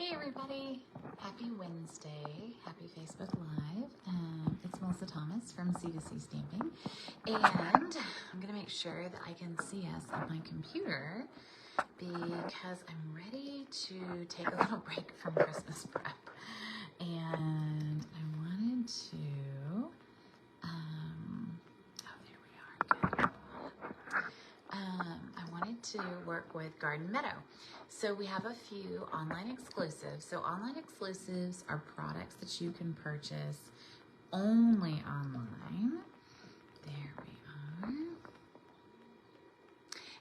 Hey everybody, happy Wednesday, happy Facebook Live. It's Melissa Thomas from C2C Stamping, and I'm gonna make sure that I can see us on my computer because I'm ready to take a little break from Christmas prep, and I wanted to, I wanted to work with Garden Meadow. So we have a few online exclusives. So online exclusives are products that you can purchase only online. There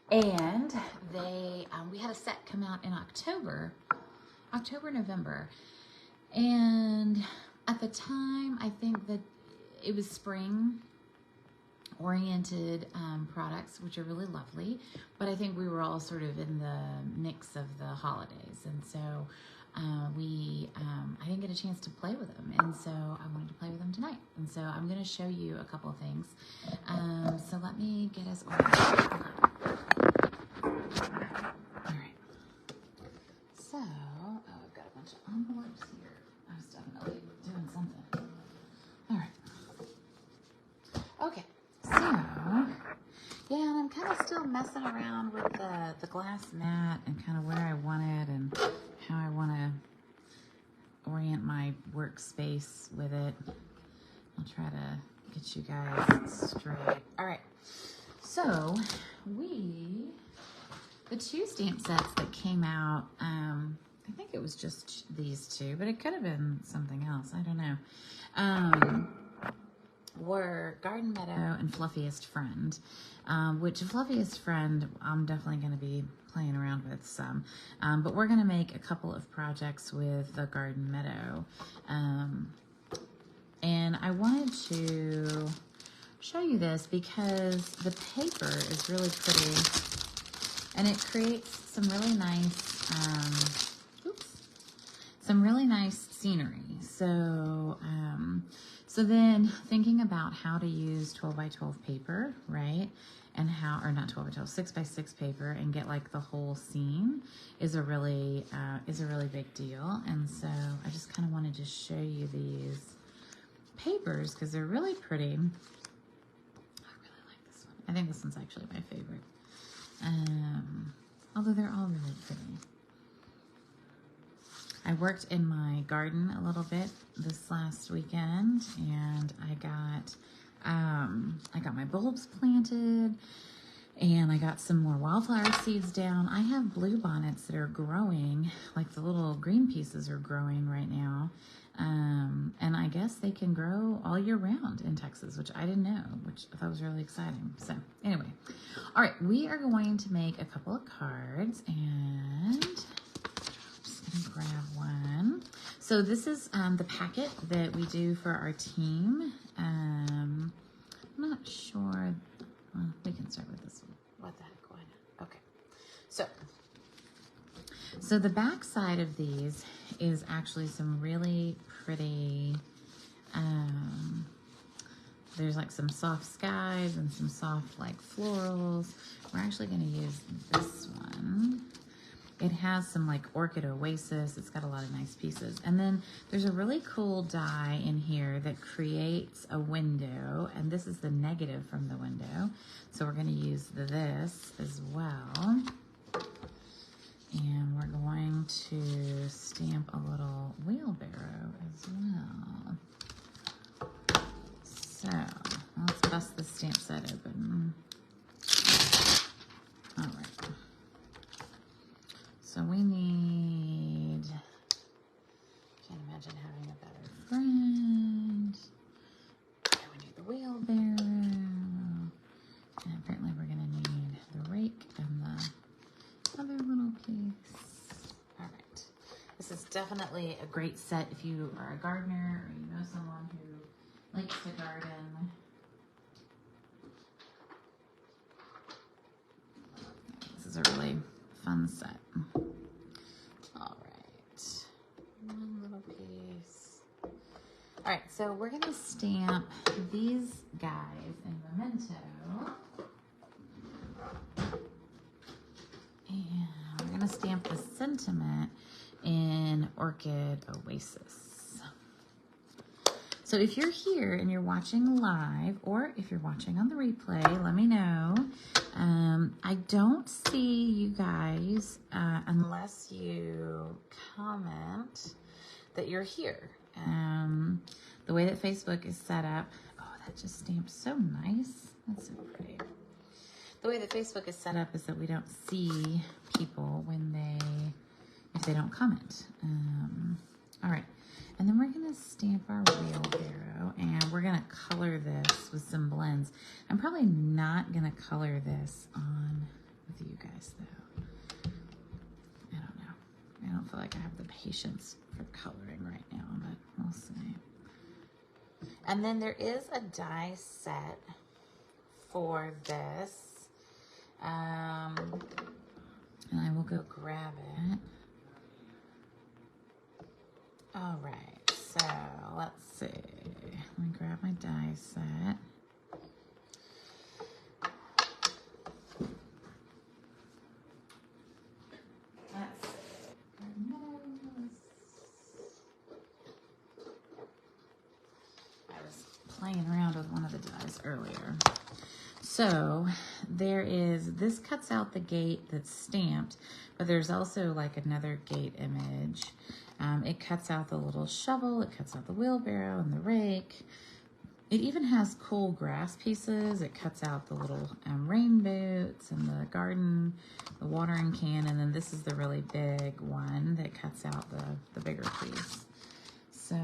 we are. And they, we had a set come out in October, November. And at the time, I think that it was spring oriented products, which are really lovely, but I think we were all sort of in the mix of the holidays, and so I didn't get a chance to play with them, and so I wanted to play with them tonight, and so I'm going to show you a couple of things. So let me get us organized. All right. So, I've got a bunch of envelopes here. I was definitely doing something. All right. Okay. So, yeah, and I'm kind of still messing around with the glass mat and kind of where I want it and how I want to orient my workspace with it. I'll try to get you guys straight. All right, so the two stamp sets that came out, I think it was just these two, but it could have been something else. I don't know. Were Garden Meadow and Fluffiest Friend, which Fluffiest Friend I'm definitely going to be playing around with some, but we're going to make a couple of projects with the Garden Meadow, and I wanted to show you this because the paper is really pretty, and it creates some really nice scenery. So then thinking about how to use 12 by 12 paper, right? And how, or not 12 by 12, 6 by 6 paper and get like the whole scene is a really big deal. And so I just kind of wanted to show you these papers because they're really pretty. I really like this one. I think this one's actually my favorite. Although they're all really pretty. I worked in my garden a little bit this last weekend, and I got my bulbs planted, and I got some more wildflower seeds down. I have blue bonnets that are growing, like the little green pieces are growing right now, and I guess they can grow all year round in Texas, which I didn't know, which I thought was really exciting. So anyway, all right, we are going to make a couple of cards, and grab one. So this is the packet that we do for our team. I'm not sure. Well, we can start with this one. What the heck? Why not? Okay. So the back side of these is actually some really pretty. There's like some soft skies and some soft like florals. We're actually going to use this one. It has some like Orchid Oasis. It's got a lot of nice pieces. And then there's a really cool die in here that creates a window. And this is the negative from the window. So we're going to use this as well. And we're going to stamp a little wheelbarrow as well. So let's bust the stamp set open. All right. So we need, can't imagine having a better friend. Okay, we need the wheelbarrow. And apparently we're going to need the rake and the other little piece. All right. This is definitely a great set if you are a gardener or you know someone who likes to garden. This is a really fun set. All right, one little piece. All right, so we're gonna stamp these guys in Memento, and we're gonna stamp the sentiment in Green Orchid Oasis. So if you're here and you're watching live, or if you're watching on the replay, let me know. I don't see you guys unless you comment that you're here. The way that Facebook is set up, oh, that just stamped so nice. That's so pretty. The way that Facebook is set up is that we don't see people if they don't comment. All right, and then we're gonna stamp our wheelbarrow, and we're gonna color this with some blends. I'm probably not gonna color this on with you guys though. I don't know. I don't feel like I have the patience for coloring right now, but we'll see. And then there is a die set for this. And I will go grab it. All right, so let's see. Let me grab my die set. Let's see. I was playing around with one of the dies earlier. So this cuts out the gate that's stamped, but there's also like another gate image. It cuts out the little shovel, it cuts out the wheelbarrow and the rake. It even has cool grass pieces. It cuts out the little rain boots and the garden, the watering can, and then this is the really big one that cuts out the bigger piece. So,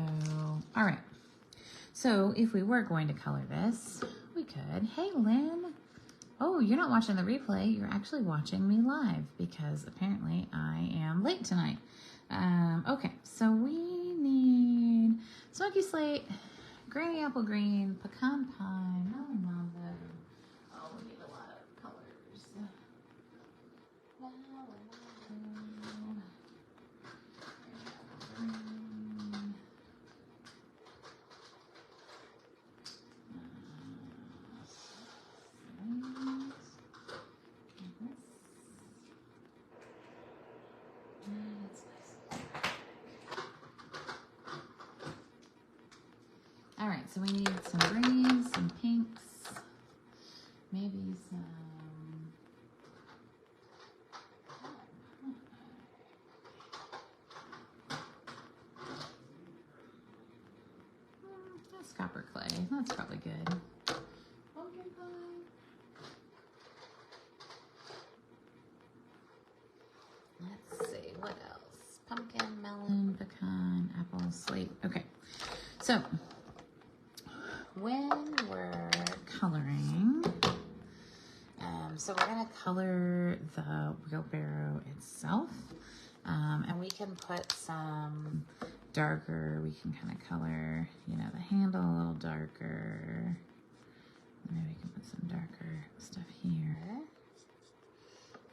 all right. So if we were going to color this, we could. Hey, Lynn. Oh, you're not watching the replay. You're actually watching me live because apparently I am late tonight. Okay, so we need smoky slate, granny apple green, pecan pie, melon mambo. Oh, we need a lot of colors. All right, so we need some greens, some pinks, maybe some... That's copper clay. That's probably good. Pumpkin pie. Let's see, what else? Pumpkin, melon, pecan, apple, slate. Okay, so when we're coloring, so we're gonna color the wheelbarrow itself, and we can put some darker, we can kind of color, you know, the handle a little darker. Maybe we can put some darker stuff here.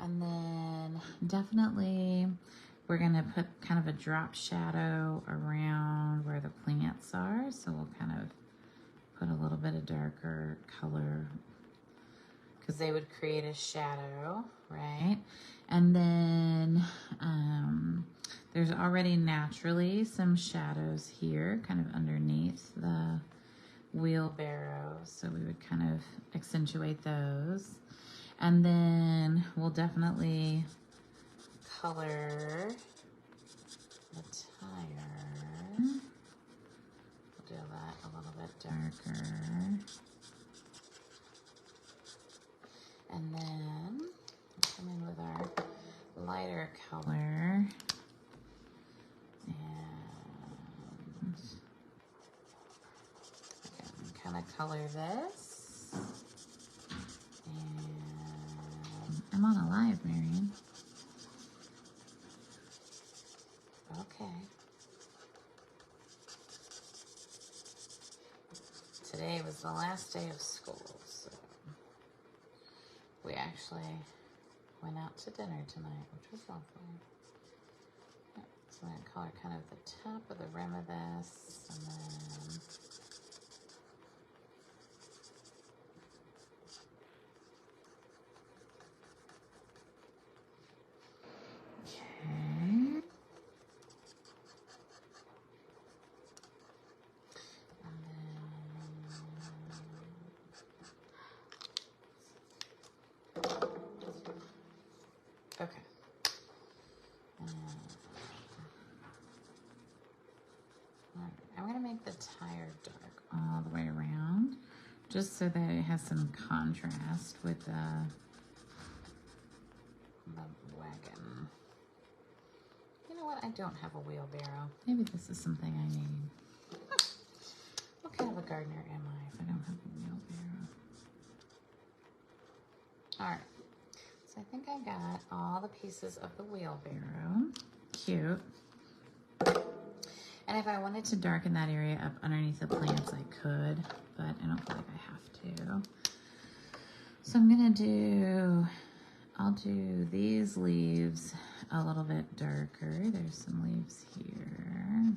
And then definitely we're gonna put kind of a drop shadow around where the plants are. So we'll kind of put a little bit of darker color because they would create a shadow, right? And then there's already naturally some shadows here kind of underneath the wheelbarrow. So we would kind of accentuate those. And then we'll definitely color the tire. We'll do that a little bit darker. And then we'll come in with our lighter color. And kind of color this. And I'm on a live, Marion. Okay. Today was the last day of school, so we actually went out to dinner tonight, which was lovely. Yeah, so I'm going to color kind of the top of the rim of this, and then okay. the tire dark all the way around, just so that it has some contrast with the wagon. You know what? I don't have a wheelbarrow. Maybe this is something I need. What kind of a gardener am I if I don't have a wheelbarrow? All right. So I think I got all the pieces of the wheelbarrow. Cute. And if I wanted to darken that area up underneath the plants, I could, but I don't feel like I have to. So I'm gonna do, I'll do these leaves a little bit darker. There's some leaves here.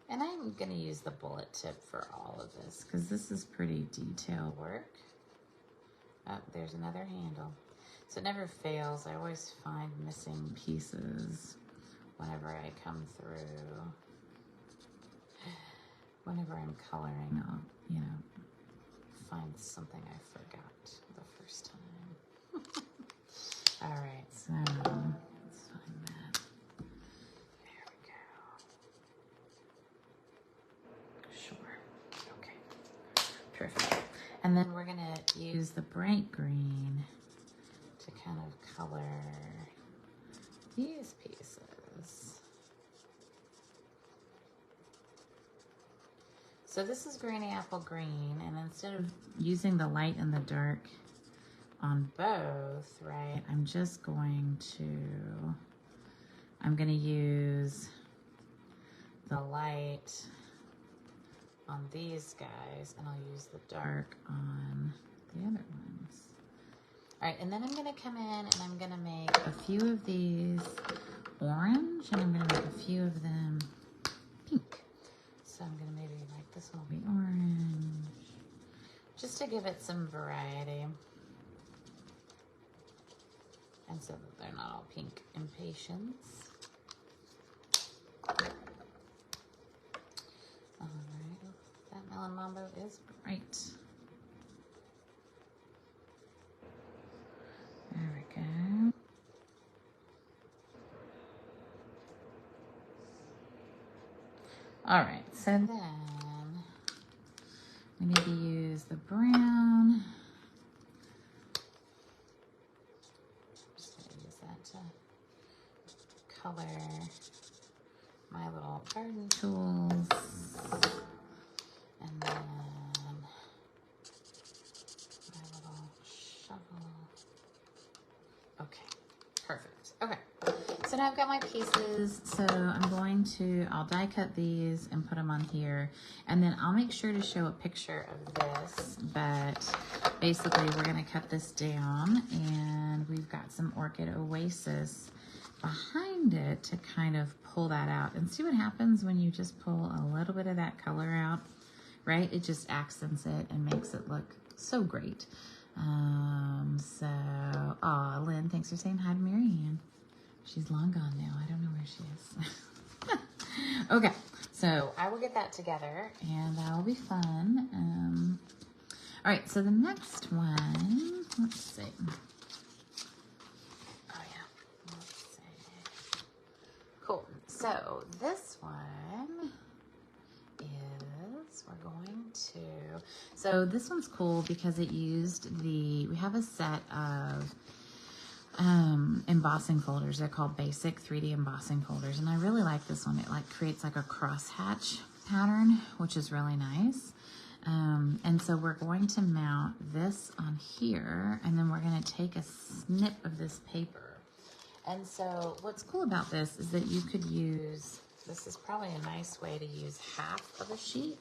And I'm gonna use the bullet tip for all of this because this is pretty detailed work. Oh, there's another handle. So it never fails. I always find missing pieces whenever I come through. Whenever I'm coloring, I'll, you know, find something I forgot the first time. All right, so let's find that. There we go. Sure. Okay. Perfect. And then we're gonna use the bright green to kind of color these pieces. So this is Granny Apple Green, and instead of using the light and the dark on both, right, I'm gonna use the light on these guys, and I'll use the dark on the other ones. All right, and then I'm gonna come in and I'm gonna make a few of these orange, and I'm gonna make a few of them pink. So I'm gonna maybe like this one will be orange, just to give it some variety. And so that they're not all pink impatiens. All right, that melon mambo is bright. There we go. All right, so then we need to use the brown. Just gonna use that to color my little garden tools. And then my little shovel. Okay, perfect. Okay. So now I've got my pieces, so I'll die cut these and put them on here, and then I'll make sure to show a picture of this, but basically we're gonna cut this down, and we've got some Orchid Oasis behind it to kind of pull that out, and see what happens when you just pull a little bit of that color out, right? It just accents it and makes it look so great. Aw, Lynn, thanks for saying hi to Marianne. She's long gone now. I don't know where she is. Okay, so I will get that together, and that'll be fun. All right, so the next one, let's see. Oh, yeah, let's see. Cool. So this one is, we're going to, so this one's cool because it used we have a set of embossing folders. They're called basic 3D embossing folders, and I really like this one. It like creates like a crosshatch pattern, which is really nice. And so we're going to mount this on here, and then we're going to take a snip of this paper. And so what's cool about this is that you could use, this is probably a nice way to use half of a sheet.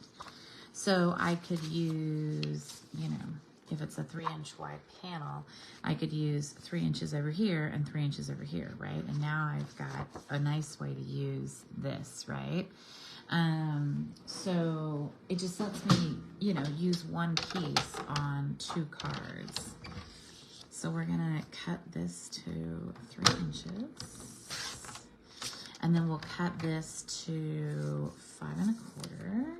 So I could use, you know, if it's a 3-inch wide panel, I could use 3 inches over here and 3 inches over here, right? And now I've got a nice way to use this, right? So it just lets me, you know, use one piece on 2 cards. So we're gonna cut this to 3 inches. And then we'll cut this to 5 1/4.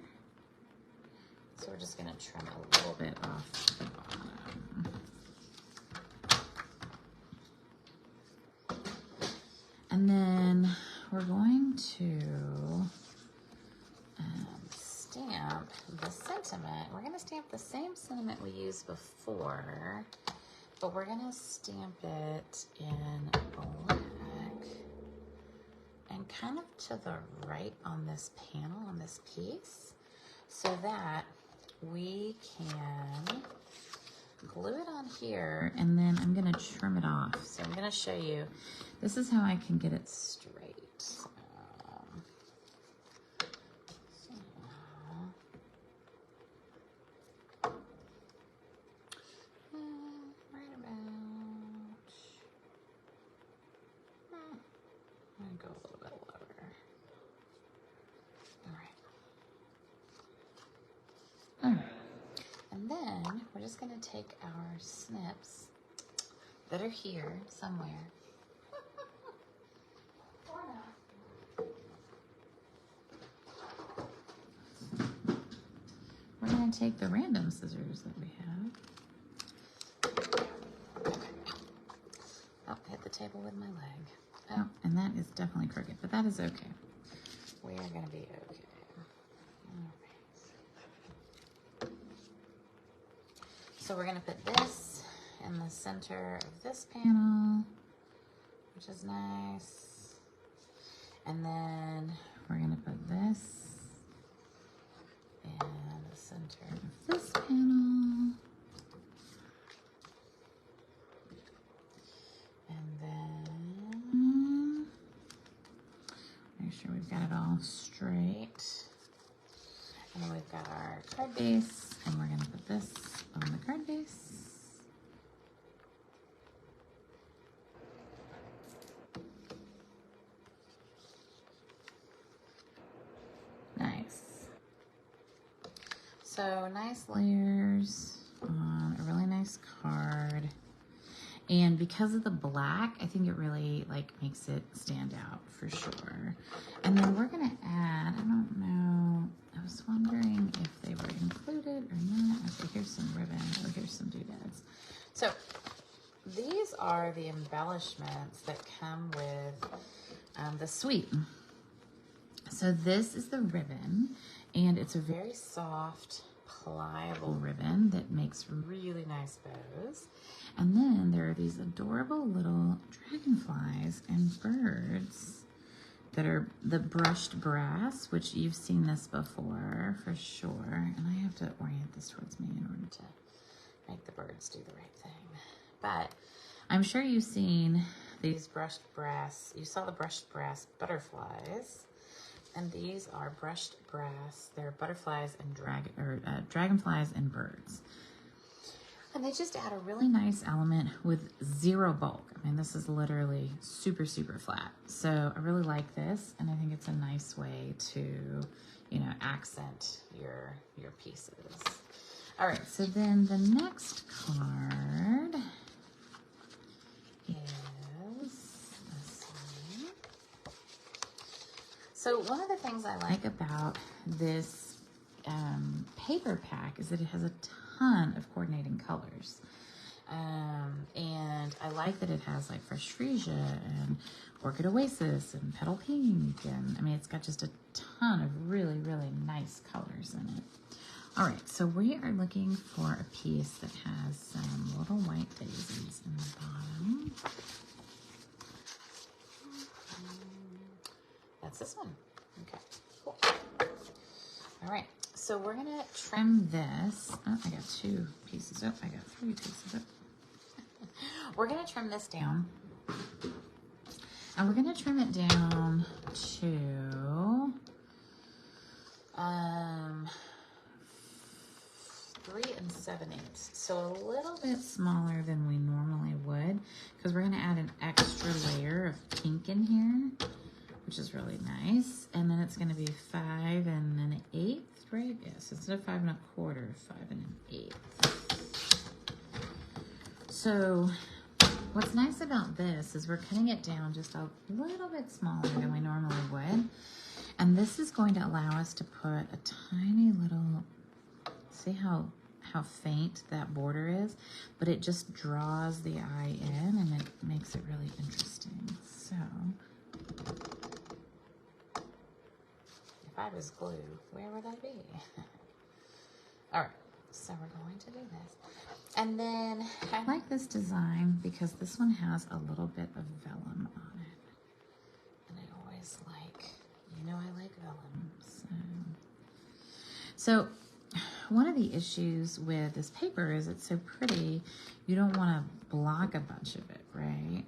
So we're just gonna trim a little bit off the bottom. And then we're going to the sentiment. We're gonna stamp the same sentiment we used before, but we're gonna stamp it in black and kind of to the right on this panel, on this piece, so that we can glue it on here, and then I'm gonna trim it off. So I'm gonna show you, this is how I can get it straight. Right about, I'm gonna go a little bit lower. All right. And then we're just gonna take our snips that are here somewhere. We're gonna take the random scissors that we have. Oh, hit the table with my leg. Oh, and that is definitely crooked, but that is okay. We are gonna be okay. So we're gonna put this in the center of this panel, which is nice. And then we're gonna put this in the center of this panel. And then make sure we've got it all straight. And then we've got our card base, and we're gonna put this on the card base. Nice. So nice layers on a really nice card. And because of the black, I think it really like makes it stand out for sure. And then we're gonna add, I don't know, I was wondering if they were included or not. Okay, here's some ribbon. Oh, here's some doodads. So these are the embellishments that come with the suite. So this is the ribbon, and it's a very soft, pliable ribbon that makes really nice bows. And then there are these adorable little dragonflies and birds that are the brushed brass, which you've seen this before for sure. And I have to orient this towards me in order to make the birds do the right thing. But I'm sure you've seen these brushed brass, you saw the brushed brass butterflies. And these are brushed brass. They're butterflies and dragonflies and birds. And they just add a really nice element with zero bulk. I mean, this is literally super, super flat. So I really like this, and I think it's a nice way to, you know, accent your pieces. All right, so then the next card is this one. So one of the things I like about this paper pack is that it has a ton of coordinating colors. And I like that it has like Fresh Freesia and Orchid Oasis and Petal Pink. And I mean, it's got just a ton of really, really nice colors in it. All right, so we are looking for a piece that has some little white daisies in the bottom. That's this one. Okay, cool. All right, so we're gonna trim this. Oh, I got two pieces. Oh, I got three pieces. Oh. We're gonna trim this down. And we're gonna trim it down to 3 7/8. So a little bit smaller than we normally would, because we're gonna add an extra layer of pink in here, which is really nice. And then it's gonna be 5 1/8, right? Yes, instead of 5 1/4, 5 1/8. So what's nice about this is we're cutting it down just a little bit smaller than we normally would. And this is going to allow us to put a tiny little, see how faint that border is? But it just draws the eye in, and it makes it really interesting. So if I was glue, where would I be? All right, so we're going to do this. And then I like this design because this one has a little bit of vellum on it. And I always like, you know, I like vellum. So one of the issues with this paper is it's so pretty, you don't want to block a bunch of it, right?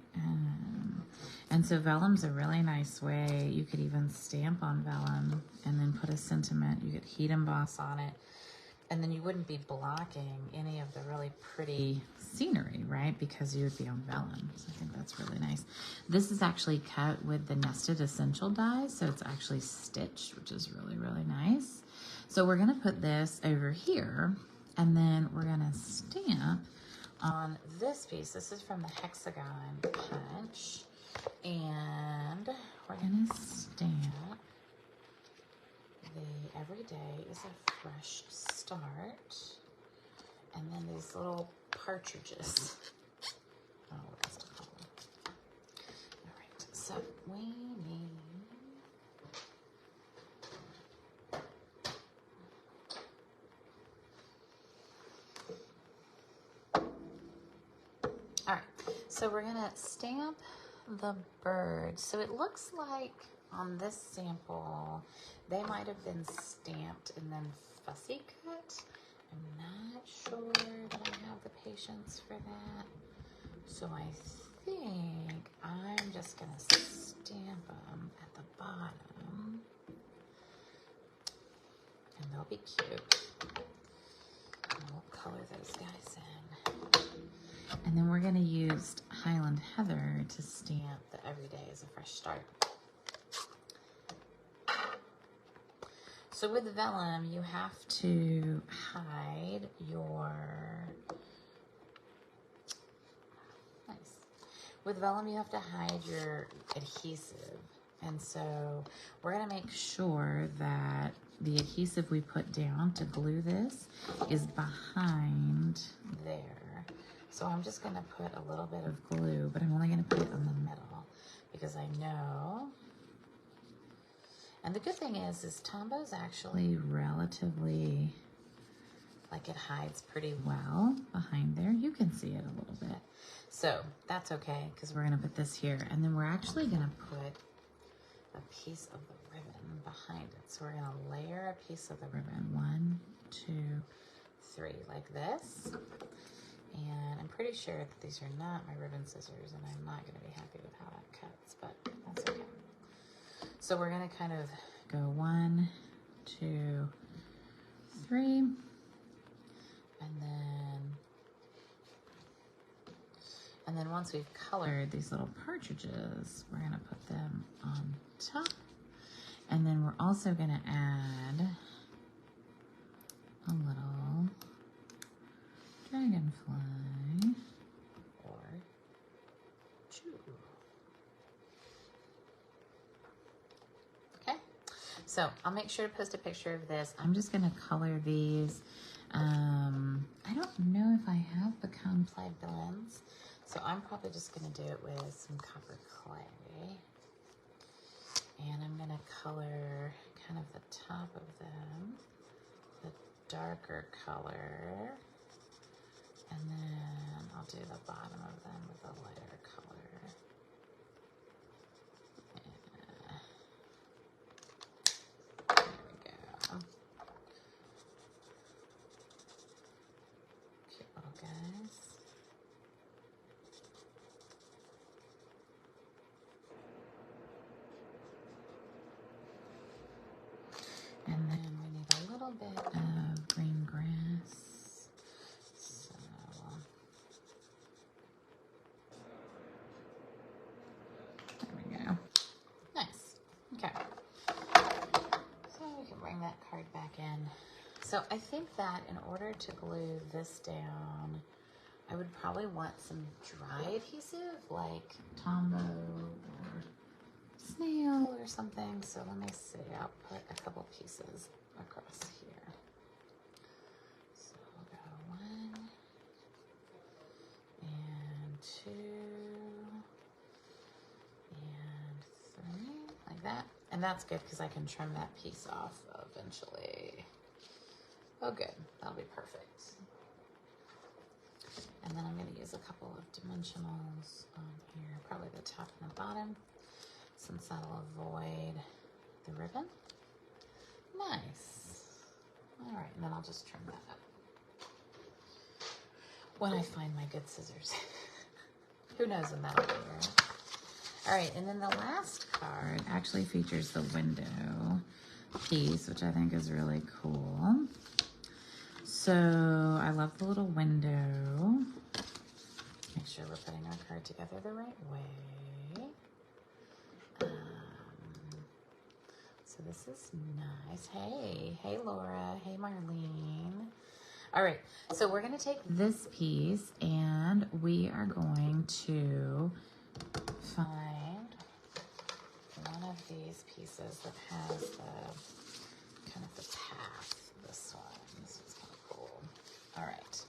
And so vellum's a really nice way. You could even stamp on vellum and then put a sentiment. You could heat emboss on it. And then you wouldn't be blocking any of the really pretty scenery, right? Because you would be on vellum. So I think that's really nice. This is actually cut with the nested essential dies. So it's actually stitched, which is really, really nice. So we're gonna put this over here and then we're gonna stamp on this piece. This is from the Hexagon Punch. And we're gonna stamp the every day is a fresh start. And then these little partridges. Oh, what else to call them? All right, so we need all right, so we're gonna stamp the bird. So it looks like on this sample, they might have been stamped and then fussy cut. I'm not sure that I have the patience for that. So I think I'm just gonna stamp them at the bottom. And they'll be cute. And we'll color those guys in. And then we're gonna use Highland Heather to stamp the Everyday is a Fresh Start. So with vellum, you have to hide your, nice. With vellum, you have to hide your adhesive. And so we're gonna make sure that the adhesive we put down to glue this is behind there. So I'm just gonna put a little bit of glue, but I'm only gonna put it in the middle because I know. And the good thing is Tombow is actually relatively, like it hides pretty well behind there. You can see it a little bit. So that's okay, because we're gonna put this here. And then we're actually gonna put a piece of the ribbon behind it. So we're gonna layer a piece of the ribbon. 1, 2, 3, like this. And I'm pretty sure that these are not my ribbon scissors, and I'm not gonna be happy with how that cuts, but that's okay. So we're gonna kind of go 1, 2, 3, and then once we've colored these little partridges, we're gonna put them on top, and then we're also gonna add a little dragonfly or two. Okay, so I'll make sure to post a picture of this. I'm just gonna color these. I don't know if I have pecan ply blends, so I'm probably just gonna do it with some copper clay. And I'm gonna color kind of the top of them, the darker color. And then I'll do the bottom of them with a lighter color. There we go. Cute little guys. And then we need a little bit of green grass. So there we go. Nice. Okay. So we can bring that card back in. So I think that in order to glue this down, I would probably want some dry adhesive like Tombow or snail or something. So let me see, I'll put a couple pieces across here. So we'll go 1 and 2 and 3, like that. And that's good because I can trim that piece off eventually. Oh, good. That'll be perfect. And then I'm going to use a couple of dimensionals on here, probably the top and the bottom, since that'll avoid the ribbon. Nice. All right, and then I'll just trim that up when I find my good scissors. Who knows when that'll be, right? All right, and then the last card actually features the window piece, which I think is really cool. So I love the little window. Make sure we're putting our card together the right way. So this is nice. Hey Laura, hey Marlene. All right, so we're gonna take this piece and we are going to find one of these pieces that has the kind of the path. This one's kind of cool. All right,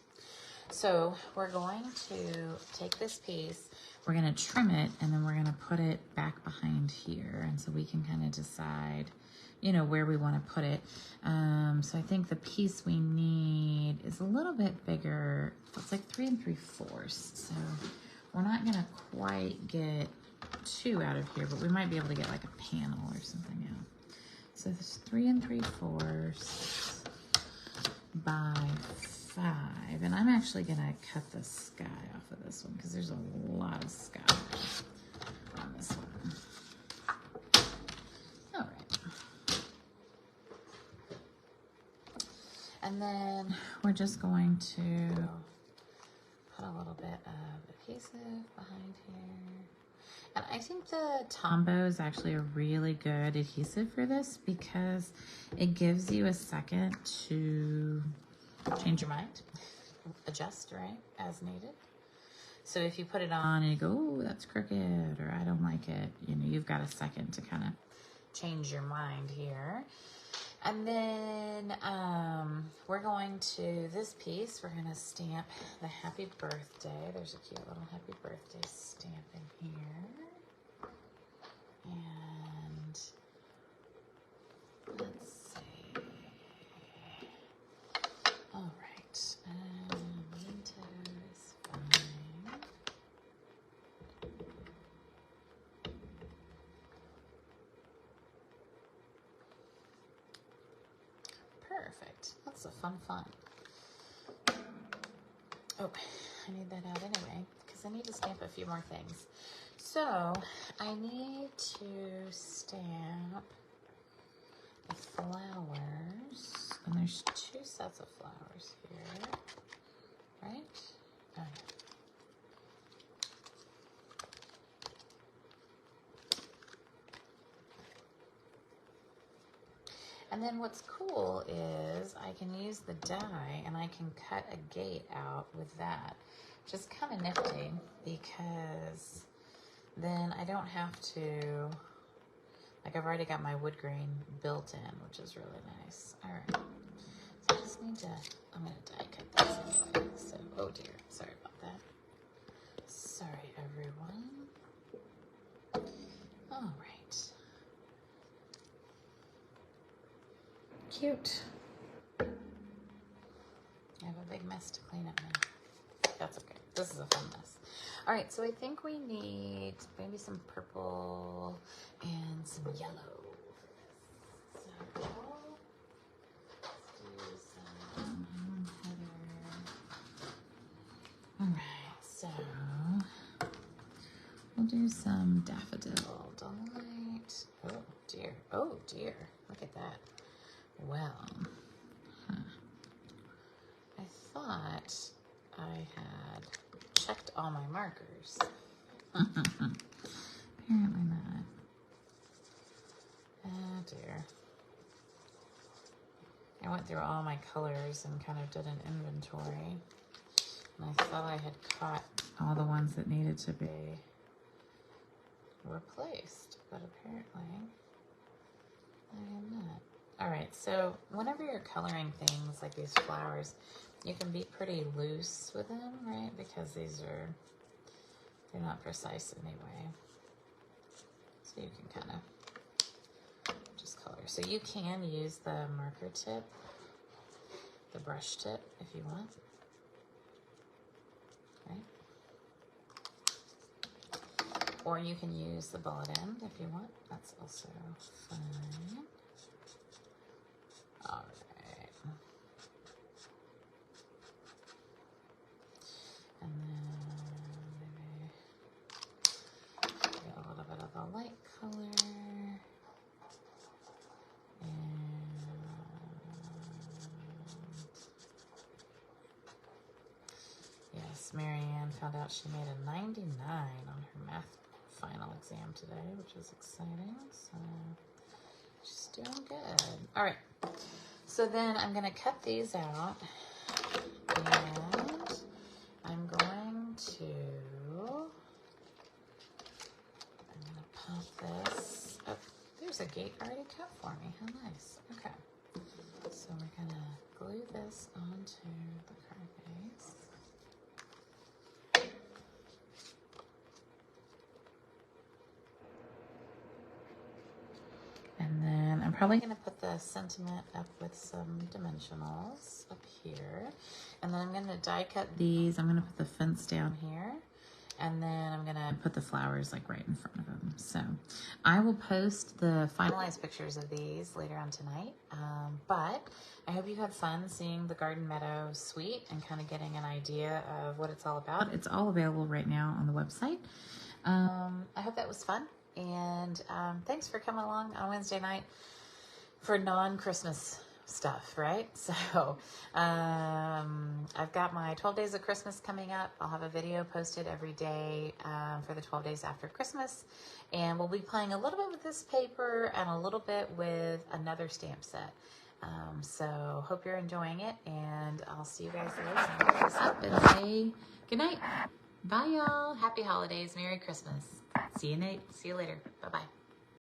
so we're going to take this piece, we're gonna trim it, and then we're gonna put it back behind here, and so we can kind of decide, you know, where we want to put it. So I think the piece we need is a little bit bigger. It's like 3 3/4. So we're not gonna quite get 2 out of here, but we might be able to get like a panel or something out. So this 3 3/4 by 5, and I'm actually gonna cut the sky off of this one because there's a lot of sky on this one. All right. And then we're just going to put a little bit of adhesive behind here. And I think the Tombow is actually a really good adhesive for this because it gives you a second to change your mind, adjust, right, as needed. So if you put it on and you go, oh, that's crooked, or I don't like it, you know, you've got a second to kind of change your mind here. And then we're going to this piece, we're going to stamp the happy birthday. There's a cute little happy birthday stamp in here. And let's see. All right. Memento is fine. Perfect. That's a fun. Oh, I need that out anyway because I need to stamp a few more things. So I need to stamp the flowers, and there's 2 sets of flowers here, right? Oh, yeah. And then what's cool is I can use the die and I can cut a gate out with that, which is kind of nifty because then I don't have to, like I've already got my wood grain built in, which is really nice. All right, so I just need to, I'm gonna die cut this anyway. So, oh dear, sorry about that. Sorry, everyone. All right. Cute. I have a big mess to clean up now. That's okay. This is a fun mess. All right, so I think we need maybe some purple and some yellow. So let's do some heather. All right, so we'll do some daffodil delight. Oh dear. Oh dear. Look at that. Well, I thought I had checked all my markers. Apparently not. Oh dear. I went through all my colors and kind of did an inventory. And I thought I had caught all the ones that needed to be replaced, but apparently I am not. All right, so whenever you're coloring things like these flowers, you can be pretty loose with them, right? Because they're not precise anyway. So you can kind of just color. So you can use the marker tip the brush tip if you want. Right? Or you can use the bullet end if you want. That's also fine. All right. And then maybe get a little bit of the light color. Yes, Marianne found out she made a 99 on her math final exam today, which is exciting. So she's doing good. All right. So then I'm going to cut these out, and I'm going to pop this. Oh, there's a gate already cut for me. How nice. Okay. So we're going to glue this onto the card base. And then I'm probably going to put the sentiment up with some dimensionals up here. And then I'm going to die cut these. I'm going to put the fence down here. And then I'm going to put the flowers like right in front of them. So I will post the finalized pictures of these later on tonight. But I hope you had fun seeing the Garden Meadow suite and kind of getting an idea of what it's all about. It's all available right now on the website. I hope that was fun. And thanks for coming along on Wednesday night for non-Christmas stuff, right? So I've got my 12 days of Christmas coming up. I'll have a video posted every day for the 12 days after Christmas. And we'll be playing a little bit with this paper and a little bit with another stamp set. So hope you're enjoying it, and I'll see you guys later. What's up and say good night. Bye, y'all. Happy holidays. Merry Christmas. See you later. Bye-bye.